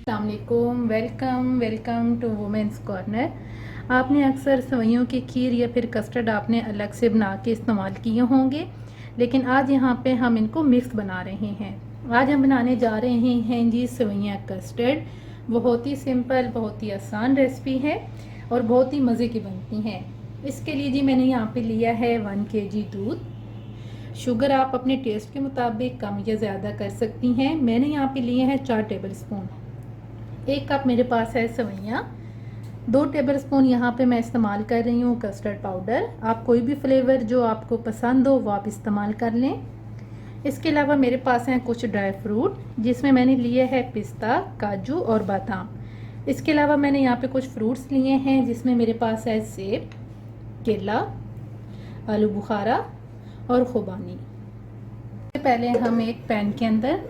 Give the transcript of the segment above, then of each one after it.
अस्सलामुअलैकुम, welcome to women's corner. आपने अक्सर सेवइयों की खीर या फिर कस्टर्ड आपने अलग से बना के इस्तेमाल किए होंगे, लेकिन आज यहाँ पे हम इनको मिक्स बना रहे हैं। आज हम बनाने जा रहे हैं जी सेवइयाँ कस्टर्ड। बहुत ही सिंपल, बहुत ही आसान रेसिपी है और बहुत ही मज़े की बनती हैं। इसके लिए जी मैंने यहाँ पे लिया है 1 kg दूध। शुगर आप अपने टेस्ट के मुताबिक कम या ज़्यादा कर सकती हैं। मैंने यहाँ पे लिए हैं 4 टेबल स्पून। 1 कप मेरे पास है सेवइयाँ। 2 टेबल स्पून यहाँ पे मैं इस्तेमाल कर रही हूँ कस्टर्ड पाउडर। आप कोई भी फ्लेवर जो आपको पसंद हो वो आप इस्तेमाल कर लें। इसके अलावा मेरे पास हैं कुछ ड्राई फ्रूट, जिसमें मैंने लिए है पिस्ता, काजू और बादाम। इसके अलावा मैंने यहाँ पे कुछ फ्रूट्स लिए हैं, जिसमें मेरे पास है सेब, केला, आलू बुखारा और खुबानी। पहले हम एक पैन के अंदर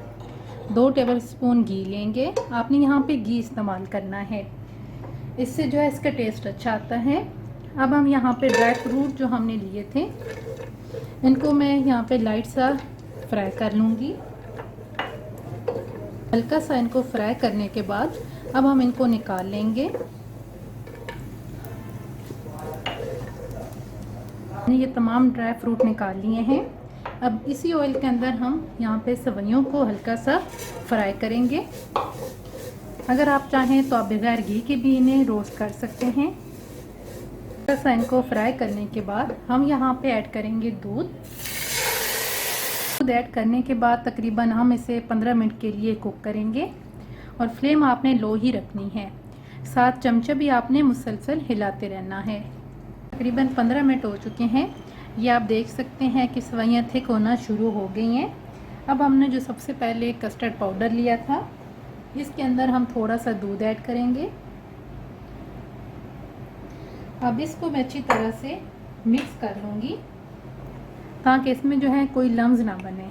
2 टेबल स्पून घी लेंगे। आपने यहाँ पे घी इस्तेमाल करना है, इससे जो है इसका टेस्ट अच्छा आता है। अब हम यहाँ पे ड्राई फ्रूट जो हमने लिए थे, इनको मैं यहाँ पे लाइट सा फ्राई कर लूँगी। हल्का सा इनको फ्राई करने के बाद अब हम इनको निकाल लेंगे। ये तमाम ड्राई फ्रूट निकाल लिए हैं। अब इसी ऑयल के अंदर हम यहाँ पे सेवइयों को हल्का सा फ्राई करेंगे। अगर आप चाहें तो आप बगैर घी के भी इन्हें रोस्ट कर सकते हैं। हल्का सा इनको फ्राई करने के बाद हम यहाँ पे ऐड करेंगे दूध। दूध ऐड करने के बाद तकरीबन हम इसे 15 मिनट के लिए कुक करेंगे और फ्लेम आपने लो ही रखनी है। 7 चमचे भी आपने मुसलसल हिलाते रहना है। तकरीबन 15 मिनट हो चुके हैं। ये आप देख सकते हैं कि सेवइयाँ थिक होना शुरू हो गई हैं। अब हमने जो सबसे पहले कस्टर्ड पाउडर लिया था, इसके अंदर हम थोड़ा सा दूध ऐड करेंगे। अब इसको मैं अच्छी तरह से मिक्स कर लूँगी ताकि इसमें जो है कोई लम्स ना बने।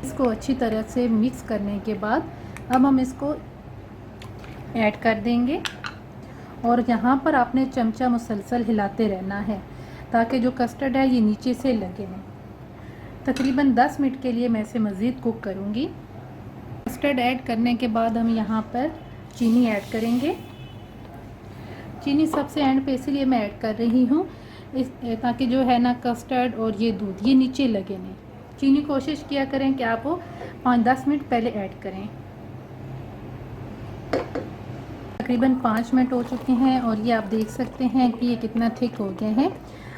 इसको अच्छी तरह से मिक्स करने के बाद अब हम इसको ऐड कर देंगे और यहाँ पर आपने चमचा मुसलसल हिलाते रहना है ताकि जो कस्टर्ड है ये नीचे से लगे नहीं। तकरीबन 10 मिनट के लिए मैं इसे मज़ीद कुक करूँगी। कस्टर्ड ऐड करने के बाद हम यहाँ पर चीनी ऐड करेंगे। चीनी सबसे एंड पे इसलिए मैं ऐड कर रही हूँ ताकि जो है ना कस्टर्ड और ये दूध ये नीचे लगे नहीं। चीनी कोशिश किया करें कि आप वो 5-10 मिनट पहले ऐड करें। तकरीबन 5 मिनट हो चुके हैं और ये आप देख सकते हैं कि ये कितना थिक हो गए हैं।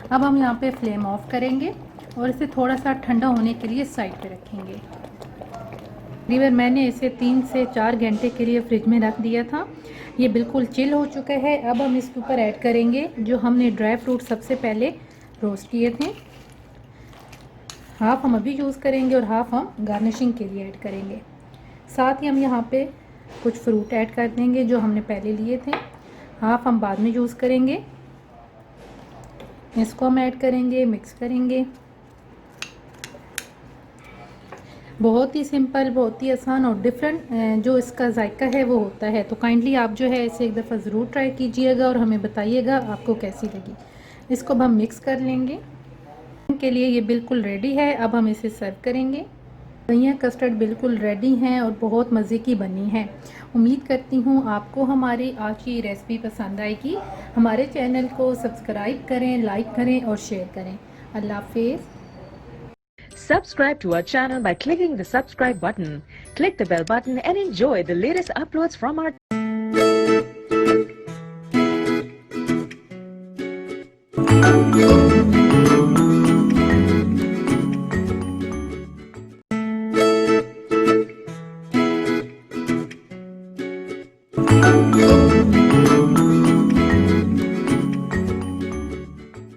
अब हम यहाँ पे फ्लेम ऑफ करेंगे और इसे थोड़ा सा ठंडा होने के लिए साइड पे रखेंगे। तकरीबन मैंने इसे 3 से 4 घंटे के लिए फ्रिज में रख दिया था। ये बिल्कुल चिल हो चुका है। अब हम इसके ऊपर ऐड करेंगे जो हमने ड्राई फ्रूट सबसे पहले रोस्ट किए थे। हाफ हम अभी यूज़ करेंगे और हाफ हम गार्निशिंग के लिए ऐड करेंगे। साथ ही हम यहाँ पे कुछ फ्रूट ऐड कर देंगे जो हमने पहले लिए थे। हाफ हम बाद में यूज़ करेंगे। इसको हम ऐड करेंगे, मिक्स करेंगे। बहुत ही सिंपल, बहुत ही आसान और डिफरेंट जो इसका जायका है वो होता है। तो काइंडली आप जो है इसे एक दफ़ा ज़रूर ट्राई कीजिएगा और हमें बताइएगा आपको कैसी लगी। इसको अब हम मिक्स कर लेंगे। के लिए ये बिल्कुल रेडी है। अब हम इसे सर्व करेंगे। सेवइयाँ कस्टर्ड बिल्कुल रेडी हैं और बहुत मज़े की बनी है। उम्मीद करती हूँ आपको हमारी आज की रेसिपी पसंद आएगी। हमारे चैनल को सब्सक्राइब करें, लाइक करें और शेयर करें। अल्लाह हाफिज़। Subscribe to our channel by clicking the subscribe button. Click the bell button and enjoy the latest uploads from our